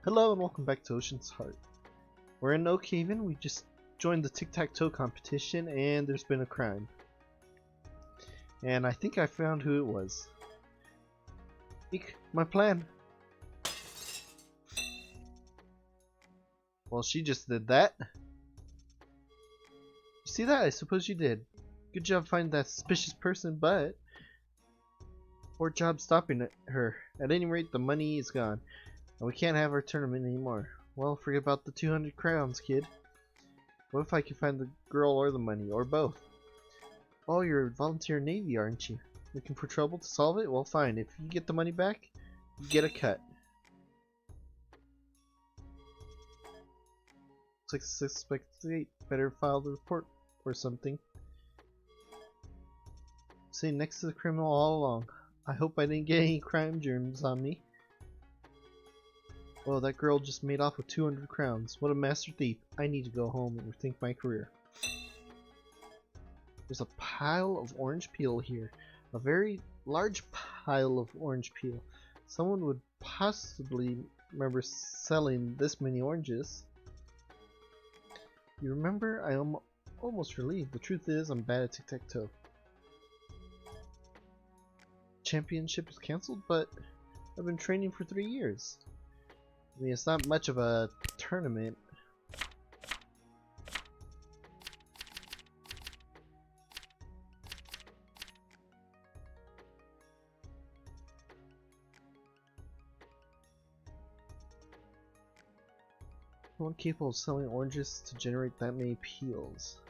Hello and welcome back to Ocean's Heart. We're in Oakhaven. We just joined the Tic-Tac-Toe competition and there's been a crime. And I think I found who it was. Eek, my plan. Well, she just did that. You see that? I suppose you did. Good job finding that suspicious person, but poor job stopping her. At any rate, the money is gone. And we can't have our tournament anymore. Well, forget about the 200 crowns, kid. What if I can find the girl or the money, or both? Oh, you're a volunteer Navy, aren't you? Looking for trouble to solve it? Well, fine. If you get the money back, you get a cut. Looks like the suspect escaped. Better file the report or something. Sitting next to the criminal all along. I hope I didn't get any crime germs on me. Well, that girl just made off with 200 crowns. What a master thief. I need to go home and rethink my career. There's a pile of orange peel here. A very large pile of orange peel. Someone would possibly remember selling this many oranges. You remember? I'm almost relieved. The truth is, I'm bad at tic-tac-toe. Championship is cancelled, but I've been training for 3 years. I mean, it's not much of a tournament. No one capable of selling oranges to generate that many peels.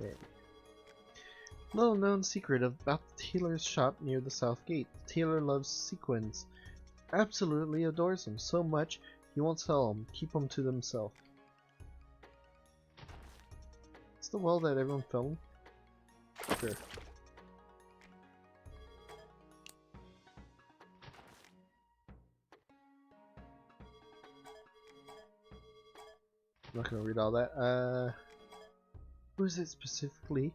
Okay. Little known secret about the tailor's shop near the south gate. The tailor loves sequins. Absolutely adores them so much he won't sell them. Keep them to himself. It's the well that everyone filmed? Sure. I'm not gonna read all that. Who is it specifically?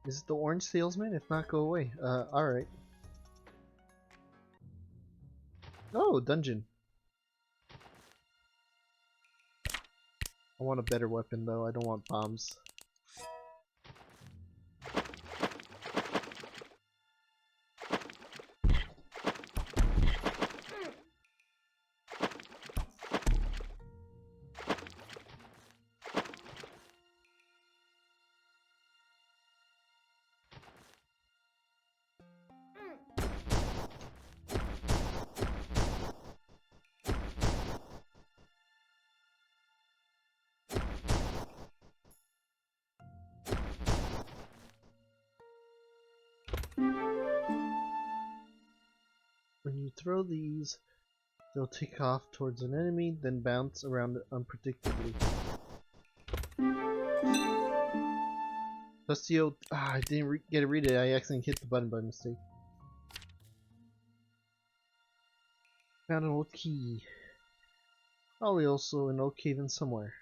Is it the orange salesman? If not, go away. Alright. Oh, dungeon. I want a better weapon though, I don't want bombs. When you throw these, they'll take off towards an enemy, then bounce around unpredictably. That's the old. I didn't get to read it. I accidentally hit the button by mistake. Found an old key. Probably also in Oakhaven somewhere.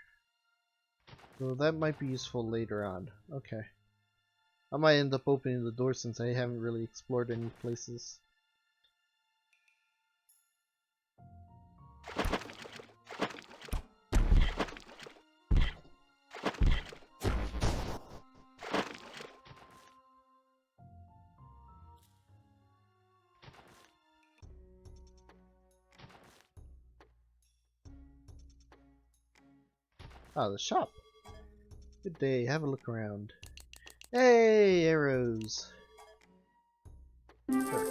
So that might be useful later on. Okay. I might end up opening the door since I haven't really explored any places. Ah, the shop. Good day, have a look around. Hey, arrows! Sure.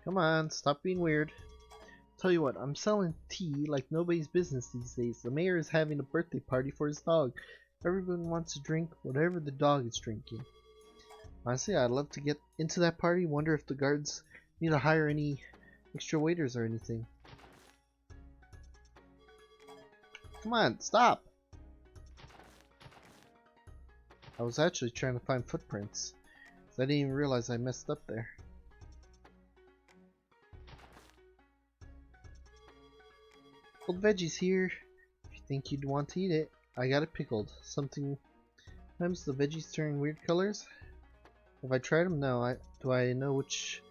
Come on, stop being weird. Tell you what, I'm selling tea like nobody's business these days. The mayor is having a birthday party for his dog. Everyone wants to drink whatever the dog is drinking. Honestly, I'd love to get into that party. Wonder if the guards need to hire any extra waiters or anything. Come on, stop! I was actually trying to find footprints. I didn't even realize I messed up there. Old veggies here. If you think you'd want to eat it, I got it pickled. Sometimes the veggies turn weird colors. Have I tried them? No. Do I know which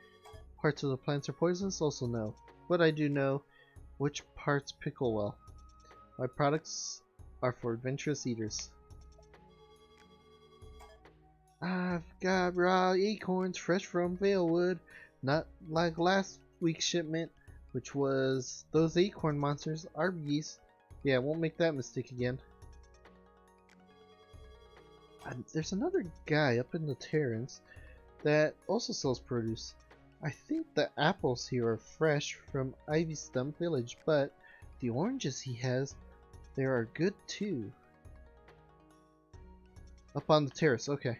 parts of the plants are poisonous? Also no. But I do know which parts pickle well. My products are for adventurous eaters. I've got raw acorns fresh from Valewood, not like last week's shipment, which was those acorn monsters, RBs. Yeah, won't make that mistake again. There's another guy up in the terrace that also sells produce. I think the apples here are fresh from Ivy Stump Village, but the oranges he has, there are good too. Up on the terrace, okay.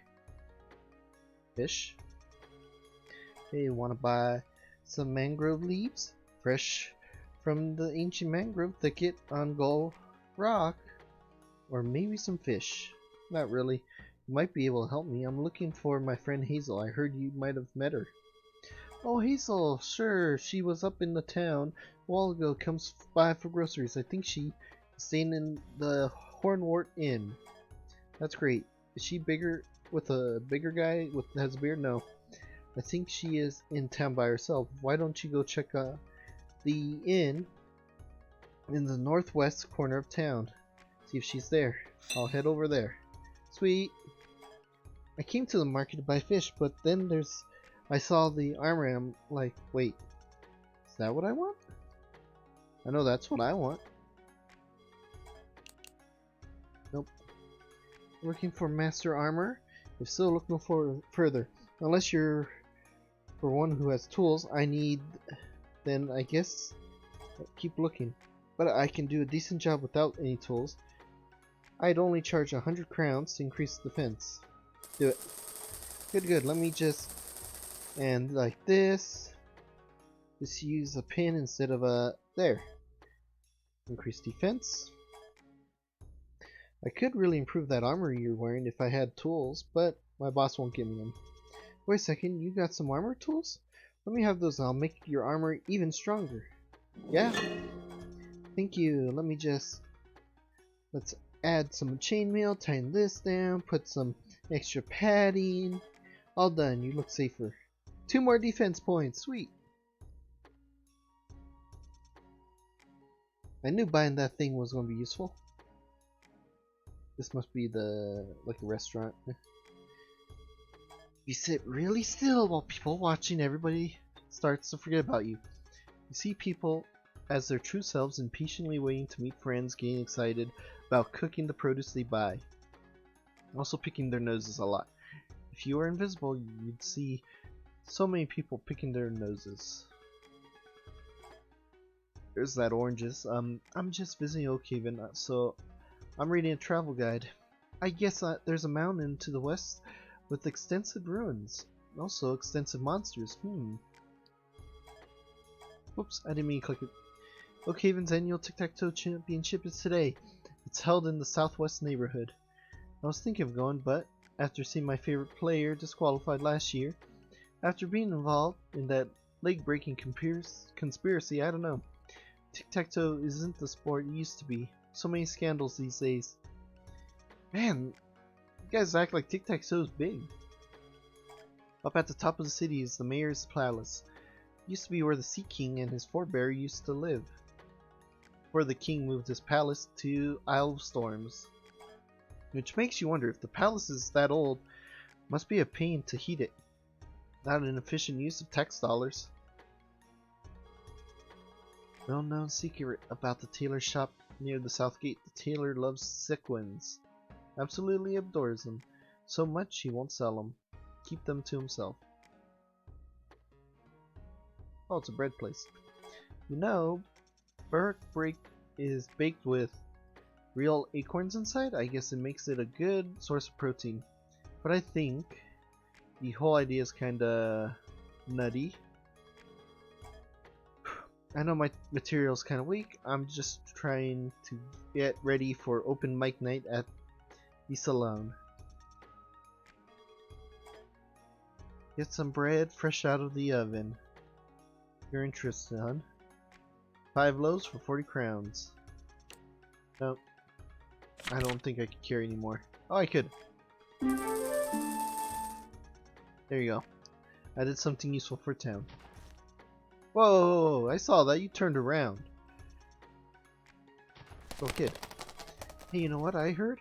Fish. Hey, wanna buy some mangrove leaves? Fresh from the ancient mangrove thicket on Gull Rock. Or maybe some fish. Not really. You might be able to help me. I'm looking for my friend Hazel. I heard you might have met her. Oh, Hazel, sure. She was up in the town a while ago. Comes by for groceries. I think she is staying in the Hornwort Inn. That's great. Is she bigger with a bigger guy with has a beard? No. I think she is in town by herself. Why don't you go check the inn in the northwest corner of town? See if she's there. I'll head over there. Sweet. I came to the market to buy fish, but then I saw the armor and I'm like, wait, is that what I want? I know that's what I want. Nope. Looking for master armor? If so, look no further. Unless you're for one who has tools I need, then I guess keep looking. But I can do a decent job without any tools. I'd only charge 100 crowns to increase defense. Do it. Good. Let me just... And like this. Just use a pin instead of a... There. Increase defense. I could really improve that armor you're wearing if I had tools, but my boss won't give me them. Wait a second, you got some armor tools? Let me have those and I'll make your armor even stronger. Yeah? Thank you. Let's add some chainmail, tighten this down, put some extra padding. All done, you look safer. 2 more defense points, sweet. I knew buying that thing was going to be useful. This must be like a restaurant. You sit really still while people watching, everybody starts to forget about you. You see people as their true selves, impatiently waiting to meet friends, getting excited about cooking the produce they buy. Also picking their noses a lot. If you were invisible, you'd see so many people picking their noses. There's that oranges. I'm just visiting Oakhaven, so I'm reading a travel guide. I guess there's a mountain to the west with extensive ruins. Also extensive monsters. Whoops, I didn't mean to click it. Oakhaven's annual Tic-Tac-Toe Championship is today. It's held in the southwest neighborhood. I was thinking of going, but after seeing my favorite player disqualified last year, after being involved in that leg-breaking conspiracy, I don't know. Tic-Tac-Toe isn't the sport it used to be. So many scandals these days. Man, you guys act like Tic-Tac-Toe is big. Up at the top of the city is the mayor's palace. It used to be where the Sea King and his forebear used to live. Before the king moved his palace to Isle of Storms. Which makes you wonder if the palace is that old, must be a pain to heat it. Not an efficient use of tax dollars. Well-known secret about the tailor shop near the south gate. The tailor loves sequins. Absolutely adores them. So much he won't sell them. Keep them to himself. Oh, it's a bread place. You know, Burke Break is baked with real acorns inside. I guess it makes it a good source of protein. But I think the whole idea is kinda nutty. I know my material's kinda weak. I'm just trying to get ready for open mic night at the salon. Get some bread fresh out of the oven. You're interested, huh? 5 loaves for 40 crowns. Nope. I don't think I could carry anymore. Oh, I could. There you go. I did something useful for town. Whoa, I saw that. You turned around. Little kid. Hey, you know what I heard?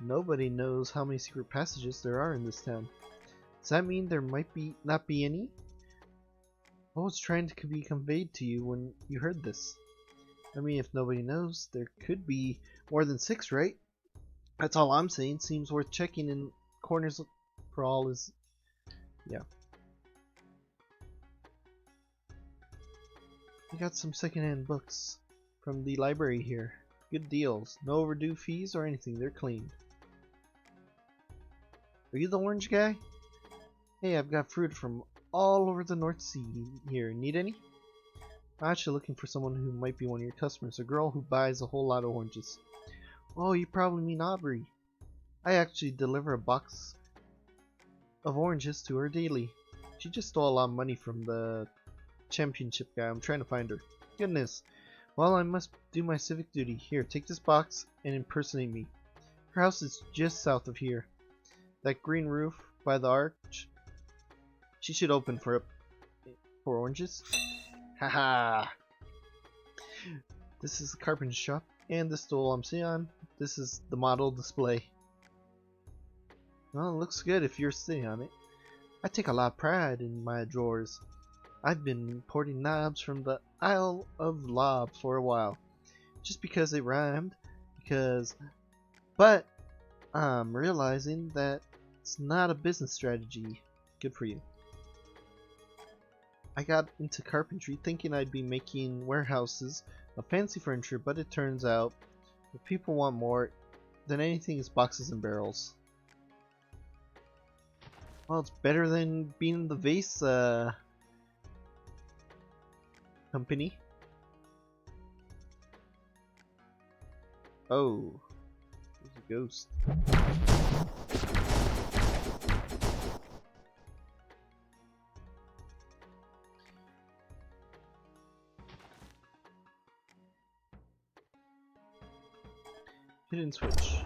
Nobody knows how many secret passages there are in this town. Does that mean there might not be any? What was trying to be conveyed to you when you heard this? I mean, if nobody knows, there could be more than 6, right? That's all I'm saying. Seems worth checking in corners for all is... Yeah. I got some secondhand books from the library here. Good deals. No overdue fees or anything. They're clean. Are you the orange guy? Hey, I've got fruit from all over the North Sea here. Need any? I'm actually looking for someone who might be one of your customers. A girl who buys a whole lot of oranges. Oh, you probably mean Aubrey. I actually deliver a box of oranges to her daily. She just stole a lot of money from the championship guy. I'm trying to find her. Goodness. Well, I must do my civic duty. Here, take this box and impersonate me. Her house is just south of here. That green roof by the arch. She should open for oranges. Haha. This is the carpenter shop and the stool I'm sitting on. This is the model display. Well, it looks good if you're sitting on it. I take a lot of pride in my drawers. I've been importing knobs from the Isle of Lob for a while. Just because it rhymed. But I'm realizing that it's not a business strategy. Good for you. I got into carpentry thinking I'd be making warehouses of fancy furniture, but it turns out if people want more than anything is boxes and barrels. Well, it's better than being in the vase company. Oh, there's a ghost. Hidden switch.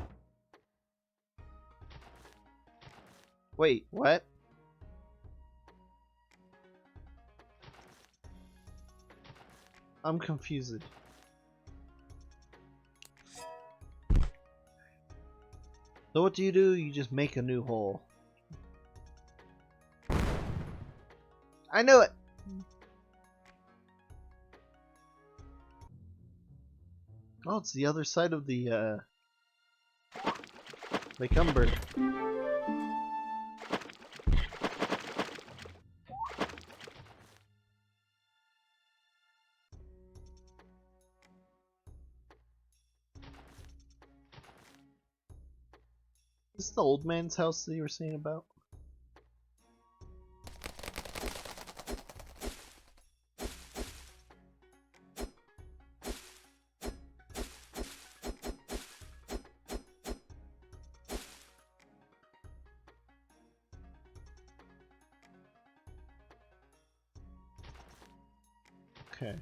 Wait, what? I'm confused. So what do? You just make a new hole. I knew it! Oh, it's the other side of the Lake Umber. Is this the old man's house that you were saying about? Okay.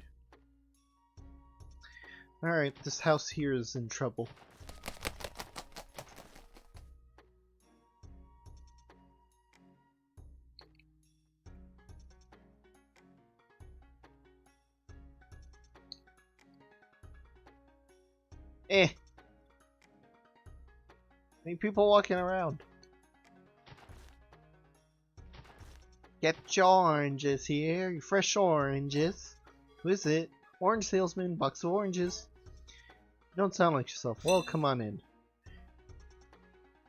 Alright, this house here is in trouble. Many people walking around. Get your oranges here, your fresh oranges. Who is it? Orange salesman, box of oranges. You don't sound like yourself. Well, come on in.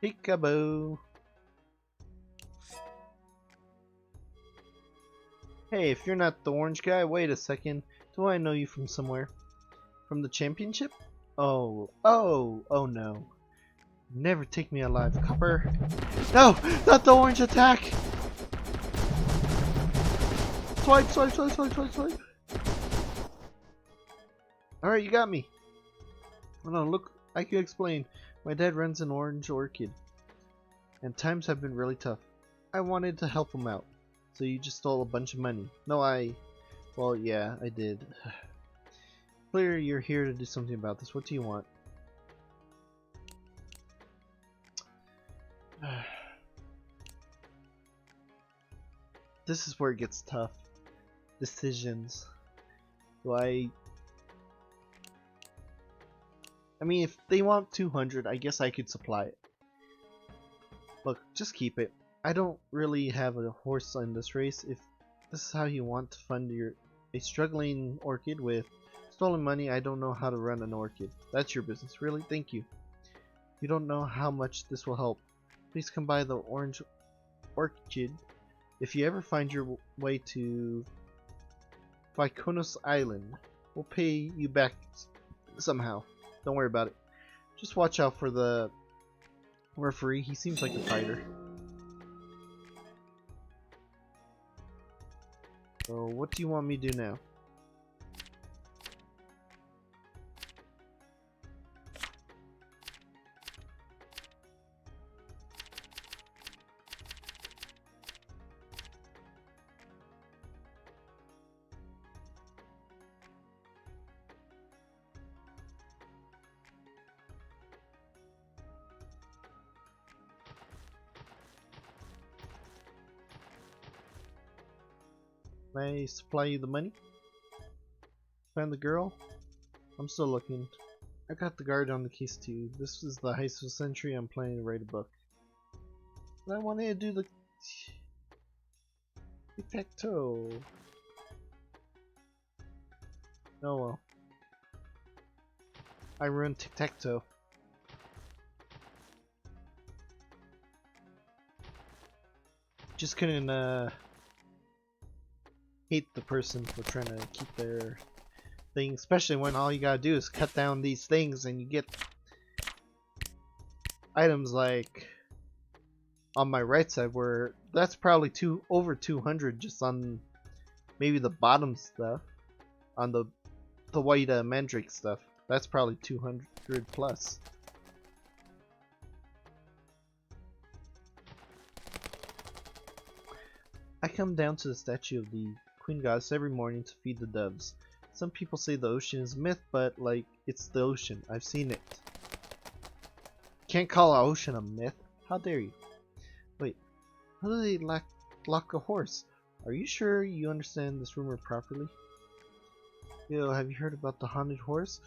Peekaboo. Hey, if you're not the orange guy, wait a second. Do I know you from somewhere? From the championship? Oh no. Never take me alive, copper. No! Not the orange attack! Swipe, swipe, swipe, swipe, swipe, swipe. Alright, you got me. Oh no, look, I can explain. My dad runs an orange orchid. And times have been really tough. I wanted to help him out. So you just stole a bunch of money. No, well, yeah, I did. Clear, you're here to do something about this. What do you want? This is where it gets tough. Decisions. Do I mean, if they want 200, I guess I could supply it. Look, just keep it. I don't really have a horse in this race. If this is how you want to fund a struggling orchid with stolen money, I don't know how to run an orchid. That's your business. Really? Thank you. You don't know how much this will help. Please come by the orange orchid if you ever find your way to Vykonos Island. We'll pay you back somehow. Don't worry about it. Just watch out for the referee. He seems like a fighter. So what do you want me to do now? Can I supply you the money? Find the girl? I'm still looking. I got the guard on the case too. This is the Heist of the Century. I'm planning to write a book. But I wanted to do the Tic-Tac-Toe. Oh well. I ruined Tic-Tac-Toe. Just couldn't hate the person for trying to keep their thing, especially when all you gotta do is cut down these things and you get items like on my right side where that's probably over 200 just on maybe the bottom stuff, on the white mandrake stuff. That's probably 200 plus. I come down to the statue of the Queen Goddess every morning to feed the doves. Some people say the ocean is a myth, but like, it's the ocean. I've seen it. Can't call an ocean a myth. How dare you? Wait, how do they lock a horse? Are you sure you understand this rumor properly? Yo, have you heard about the haunted horse?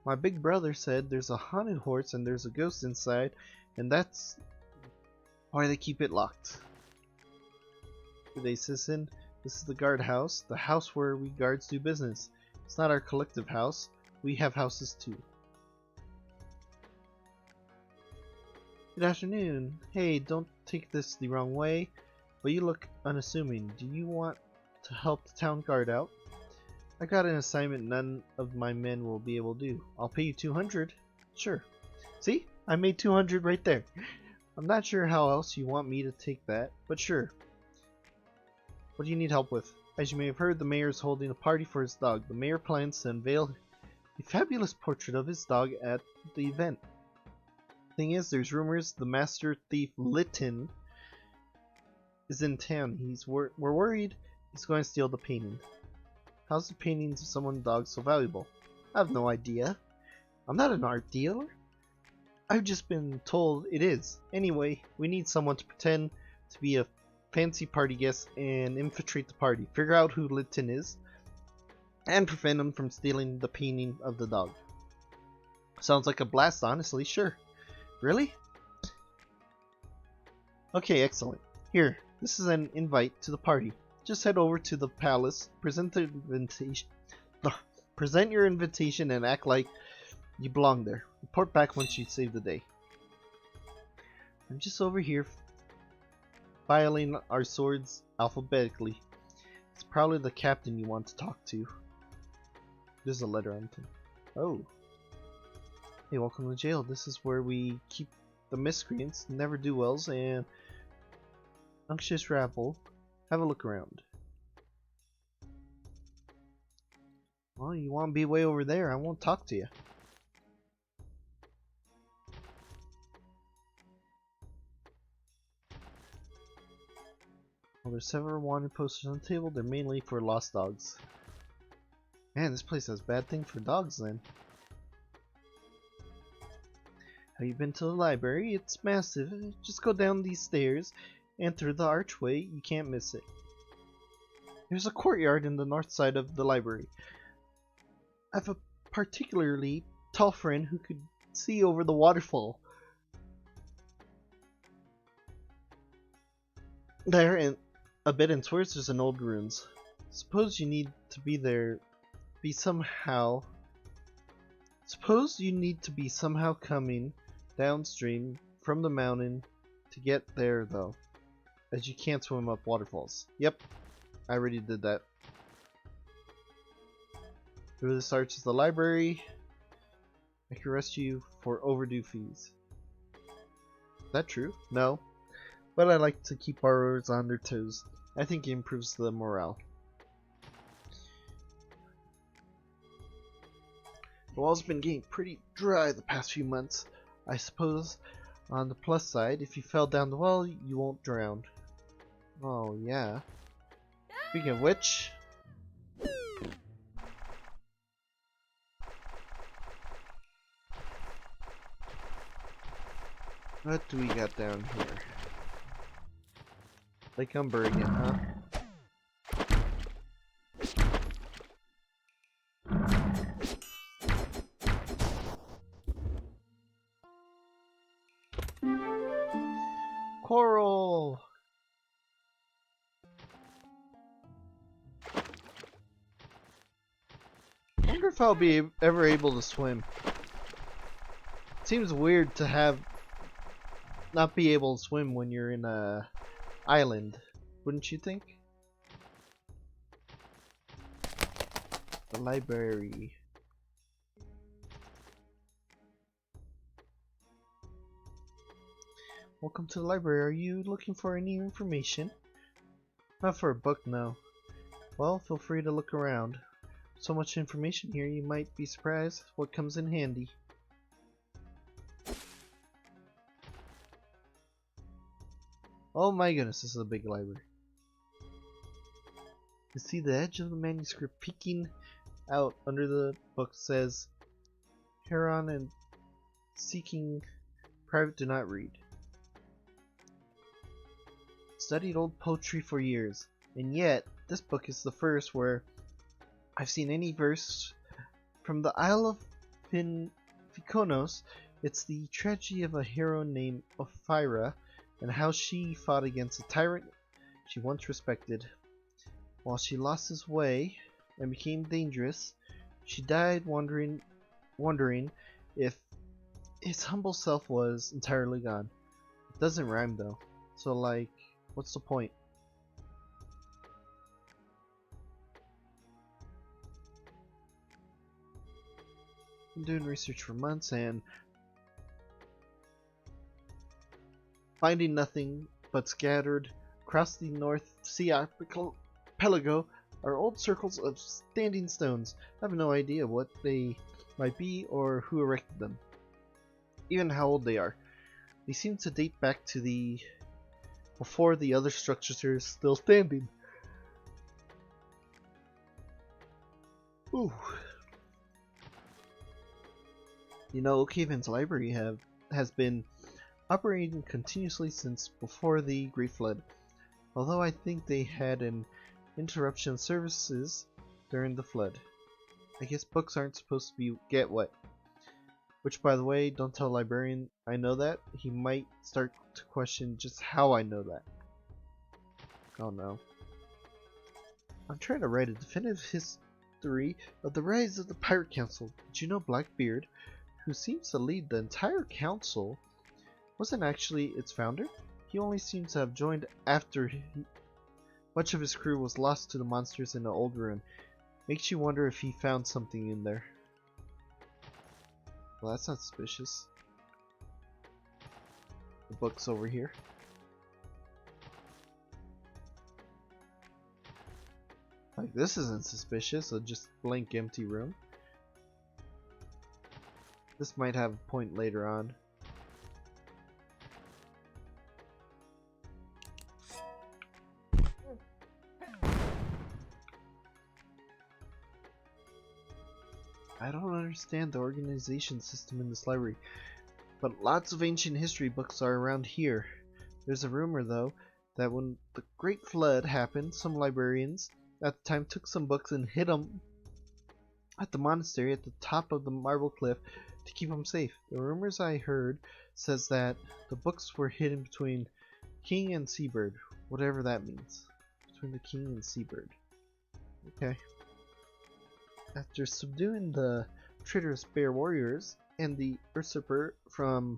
My big brother said there's a haunted horse and there's a ghost inside, and that's why they keep it locked. Good day, citizen. This is the guardhouse, the house where we guards do business. It's not our collective house. We have houses too. Good afternoon. Hey, don't take this the wrong way, but you look unassuming. Do you want to help the town guard out? I got an assignment none of my men will be able to do. I'll pay you 200. Sure. See? I made 200 right there. I'm not sure how else you want me to take that, but sure. What do you need help with? As you may have heard, the mayor is holding a party for his dog. The mayor plans to unveil a fabulous portrait of his dog at the event. Thing is, there's rumors the master thief Litton is in town. We're worried he's going to steal the painting. How's the paintings of someone's dog so valuable? I have no idea. I'm not an art dealer. I've just been told it is. Anyway, we need someone to pretend to be a fancy party guest and infiltrate the party. Figure out who Litton is and prevent him from stealing the painting of the dog. Sounds like a blast, honestly. Sure. Really? Okay, excellent. Here, this is an invite to the party. Just head over to the palace, present your invitation and act like you belong there. Report back once you save the day. I'm just over here filing our swords alphabetically. It's probably the captain you want to talk to. There's a letter on it. Oh. Hey, welcome to jail. This is where we keep the miscreants, never-do-wells, and unctuous rabble. Have a look around. Well, you want to be way over there, I won't talk to you. Well, there's several wanted posters on the table. They're mainly for lost dogs. Man, this place has bad thing for dogs then. Have you been to the library? It's massive. Just go down these stairs and through the archway. You can't miss it. There's a courtyard in the north side of the library. I have a particularly tall friend who could see over the waterfall. There, and a bit and swears there's an old ruins. Suppose you need to be somehow coming downstream from the mountain to get there though, as you can't swim up waterfalls. Yep, I already did that. Through this arch is the library. I can arrest you for overdue fees. Is that true? No. But I like to keep borrowers on their toes. I think it improves the morale. The wall's been getting pretty dry the past few months. I suppose on the plus side, if you fell down the well, you won't drown. Oh yeah. Speaking of which, what do we got down here? Lake Umber again, huh? Coral! I wonder if I'll be ever able to swim. Seems weird to not be able to swim when you're in a island, wouldn't you think? The library. Welcome to the library. Are you looking for any information? Not for a book, no. Well, feel free to look around. So much information here, you might be surprised what comes in handy. Oh my goodness, this is a big library. You see the edge of the manuscript peeking out under the book says Heron and seeking private do not read. Studied old poetry for years, and yet this book is the first where I've seen any verse from the Isle of Ficonos. It's the tragedy of a hero named Ophira and how she fought against a tyrant she once respected. While she lost his way and became dangerous, she died wondering if his humble self was entirely gone. It doesn't rhyme though, so like, what's the point? Been doing research for months and finding nothing but scattered across the North Sea archipelago are old circles of standing stones. I have no idea what they might be or who erected them, even how old they are. They seem to date back to before the other structures are still standing. Ooh. You know, Oakhaven's library has been operating continuously since before the Great Flood, although I think they had an interruption of services during the flood. I guess books aren't supposed to get wet. Which, by the way, don't tell a librarian I know that. He might start to question just how I know that. Oh no. I'm trying to write a definitive history of the rise of the Pirate Council. Did you know Blackbeard, who seems to lead the entire council, wasn't actually its founder? He only seems to have joined after much of his crew was lost to the monsters in the old ruin. Makes you wonder if he found something in there. Well, that's not suspicious. The book's over here. Like, this isn't suspicious, a just blank empty room. This might have a point later on. I don't understand the organization system in this library, but lots of ancient history books are around here. There's a rumor, though, that when the Great Flood happened, some librarians at the time took some books and hid them at the monastery at the top of the marble cliff to keep them safe. The rumors I heard says that the books were hidden between King and Seabird, whatever that means. Between the King and Seabird. Okay. After subduing the traitorous bear warriors and the usurper from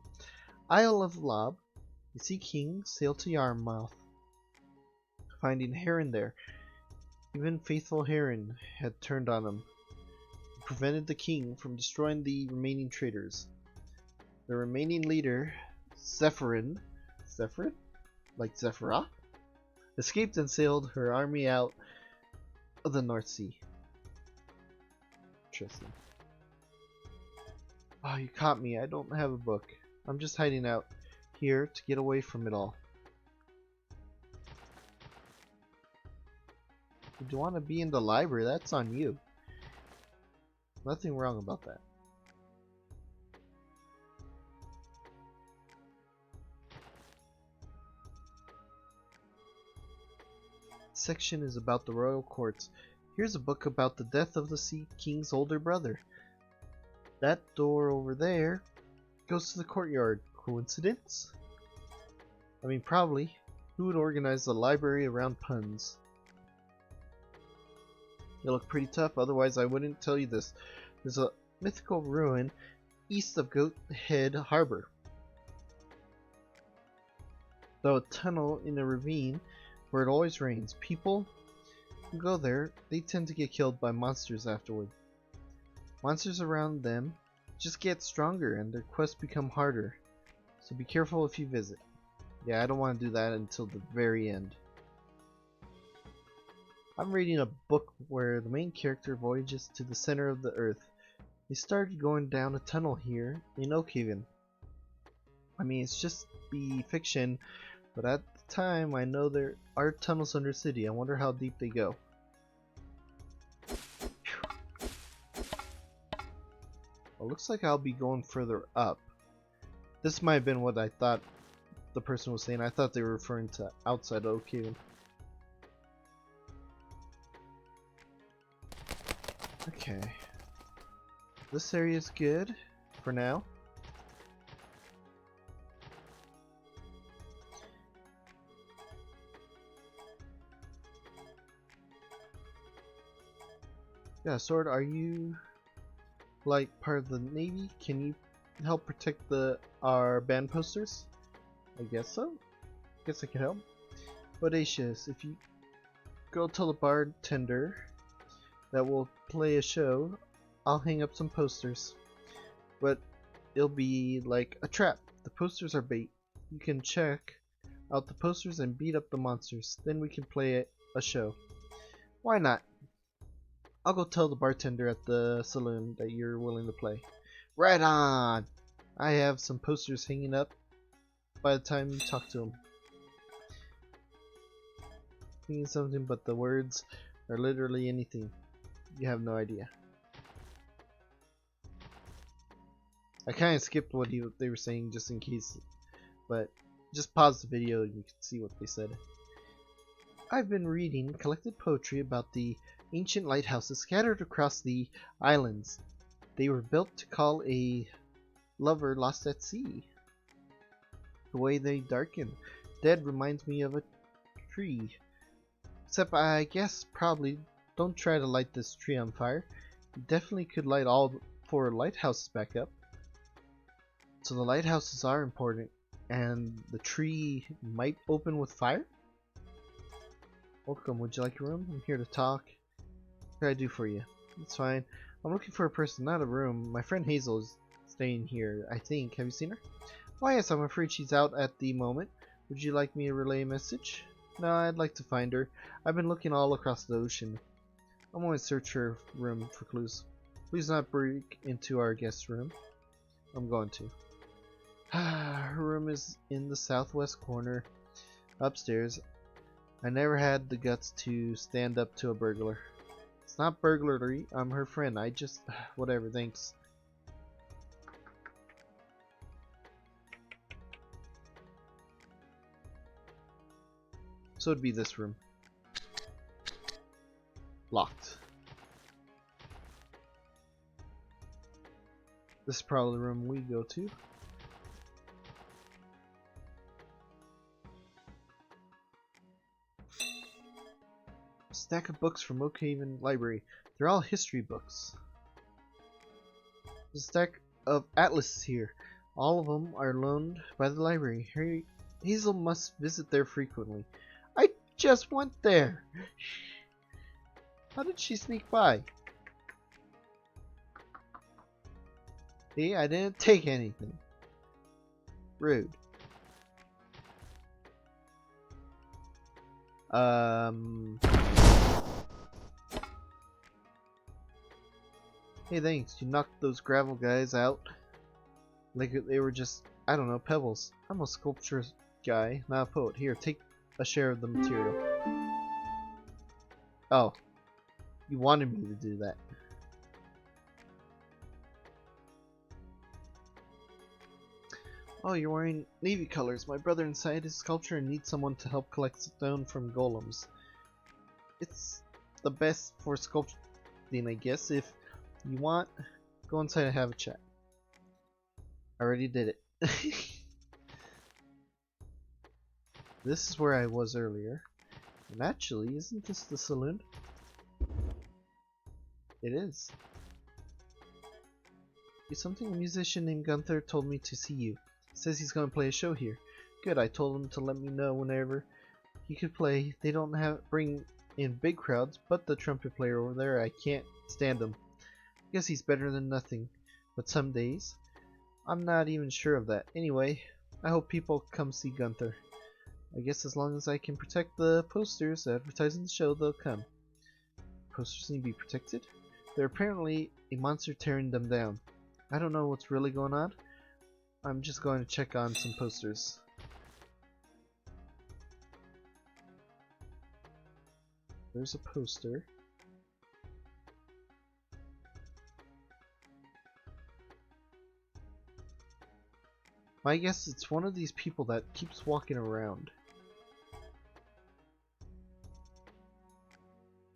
Isle of Lob, the Sea King sailed to Yarmouth, finding Heron there. Even faithful Heron had turned on him, and prevented the king from destroying the remaining traitors. The remaining leader, Zephyrin, like Zephyra, escaped and sailed her army out of the North Sea. Interesting. Oh, you caught me. I don't have a book. I'm just hiding out here to get away from it all. If you want to be in the library, that's on you. Nothing wrong about that. This section is about the royal courts. Here's a book about the death of the Sea King's older brother. That door over there goes to the courtyard. Coincidence? I mean, probably. Who would organize a library around puns? They look pretty tough, otherwise I wouldn't tell you this. There's a mythical ruin east of Goat Head Harbor, though a tunnel in a ravine where it always rains. People who go there, they tend to get killed by monsters afterward. Monsters around them just get stronger and their quests become harder, so be careful if you visit. Yeah, I don't want to do that until the very end. I'm reading a book where the main character voyages to the center of the earth. They started going down a tunnel here in Oakhaven. I mean, it's just be fiction, but at the time I know there are tunnels under the city. I wonder how deep they go. Well, looks like I'll be going further up. This might have been what I thought the person was saying. I thought they were referring to outside Oakhaven. Okay. This area is good for now. Yeah, Sword, are you like part of the Navy? Can you help protect our band posters? I guess so. Guess I can help. Bodacious, if you go tell the bartender that we'll play a show, I'll hang up some posters. But it'll be like a trap. The posters are bait. You can check out the posters and beat up the monsters. Then we can play a show. Why not? I'll go tell the bartender at the saloon that you're willing to play. Right on! I have some posters hanging up by the time you talk to him. Thinking something, but the words are literally anything. You have no idea. I kind of skipped what they were saying just in case, but just pause the video and you can see what they said. I've been reading collected poetry about the ancient lighthouses scattered across the islands. They were built to call a lover lost at sea. The way they darken. Dead reminds me of a tree. Except I guess probably don't try to light this tree on fire. You definitely could light all 4 lighthouses back up. So the lighthouses are important, and the tree might open with fire? Welcome, would you like a room? I'm here to talk. What can I do for you? It's fine. I'm looking for a person, not a room. My friend Hazel is staying here, I think. Have you seen her? Why, yes, I'm afraid she's out at the moment. Would you like me to relay a message? No, I'd like to find her. I've been looking all across the ocean. I'm going to search her room for clues. Please not break into our guest room. I'm going to. Her room is in the southwest corner, upstairs. I never had the guts to stand up to a burglar. It's not burglary. I'm her friend. I just... whatever, thanks. So it'd be this room. Locked. This is probably the room we go to. Stack of books from Oakhaven Library. They're all history books. There's a stack of atlases here. All of them are loaned by the library. Hazel must visit there frequently. I just went there. How did she sneak by? See, I didn't take anything. Rude. Hey, thanks. You knocked those gravel guys out like they were just, I don't know, pebbles. I'm a sculpture guy, not a poet. Here, take a share of the material. Oh. You wanted me to do that. Oh, you're wearing navy colors. My brother inside his sculpture and needs someone to help collect stone from golems. It's the best for sculpting, I guess. If you want, go inside and have a chat. I already did it. This is where I was earlier. And actually, isn't this the saloon? It is. It's something a musician named Gunther told me to see you. He says he's going to play a show here. Good, I told him to let me know whenever he could play. They don't bring in big crowds, but the trumpet player over there, I can't stand him. I guess he's better than nothing. But some days, I'm not even sure of that. Anyway, I hope people come see Gunther. I guess as long as I can protect the posters advertising the show, they'll come. Posters need to be protected? There's apparently a monster tearing them down. I don't know what's really going on. I'm just going to check on some posters. There's a poster. My guess it's one of these people that keeps walking around.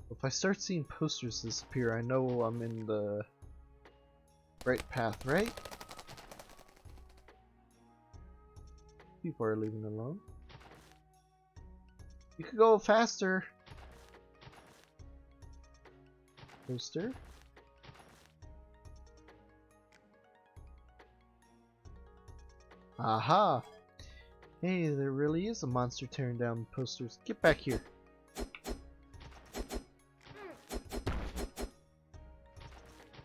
If I start seeing posters disappear, I know I'm in the right path, right? People are leaving alone. You could go faster. Poster. Aha! Hey, there really is a monster tearing down posters. Get back here.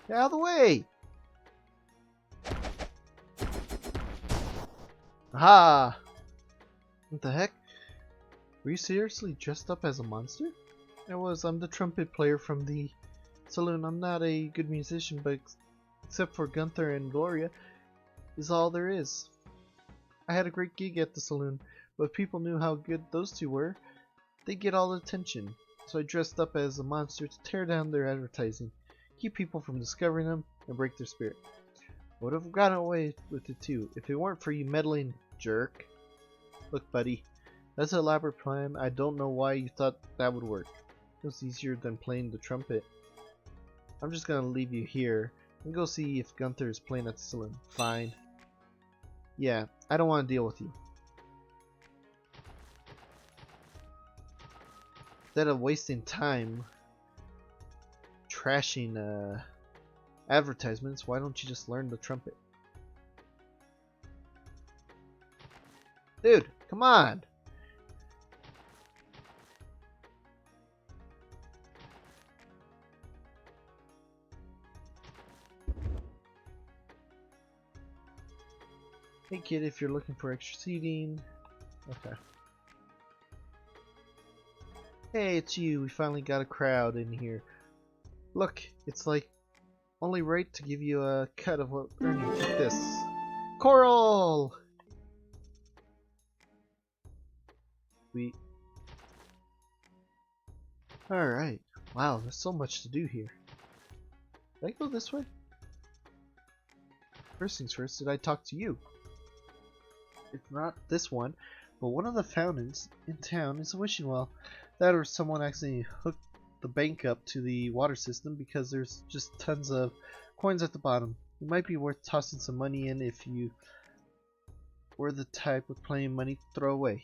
Get out of the way! Aha! What the heck? Were you seriously dressed up as a monster? I was. I'm the trumpet player from the saloon. I'm not a good musician, but except for Gunther and Gloria, is all there is. I had a great gig at the saloon, but if people knew how good those two were, they'd get all the attention. So I dressed up as a monster to tear down their advertising, keep people from discovering them, and break their spirit. I would have gotten away with it too, if it weren't for you meddling jerk. Look, buddy, that's an elaborate plan. I don't know why you thought that would work. It was easier than playing the trumpet. I'm just gonna leave you here and go see if Gunther is playing at the saloon. Fine. Yeah, I don't want to deal with you. Instead of wasting time trashing advertisements, why don't you just learn the trumpet? Dude, come on! Hey kid, if you're looking for extra seating... Okay. Hey, it's you. We finally got a crowd in here. Look, it's like only right to give you a cut of what we're earning. Take this. Coral! Sweet. Alright. Wow, there's so much to do here. Did I go this way? First things first, did I talk to you? If not this one, but one of the fountains in town is a wishing well. That or someone actually hooked the bank up to the water system because there's just tons of coins at the bottom. It might be worth tossing some money in if you were the type with plenty of money to throw away.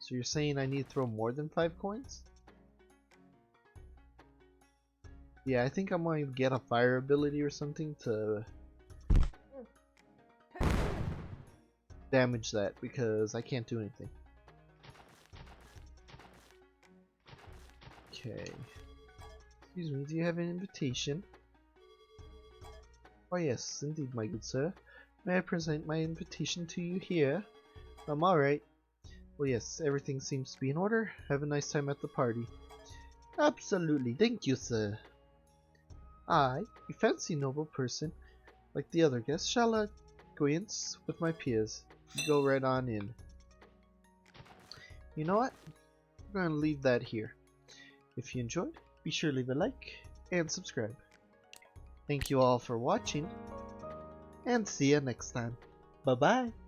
So you're saying I need to throw more than 5 coins? Yeah, I think I might get a fire ability or something to damage that because I can't do anything. Okay. Excuse me, do you have an invitation? Oh yes, indeed, my good sir. May I present my invitation to you here? Alright. Well yes, everything seems to be in order. Have a nice time at the party. Absolutely, thank you, sir. I, a fancy noble person, like the other guests, shall acquaintance with my peers. You go right on in. You know what? I'm going to leave that here. If you enjoyed, be sure to leave a like and subscribe. Thank you all for watching, and see you next time. Bye bye.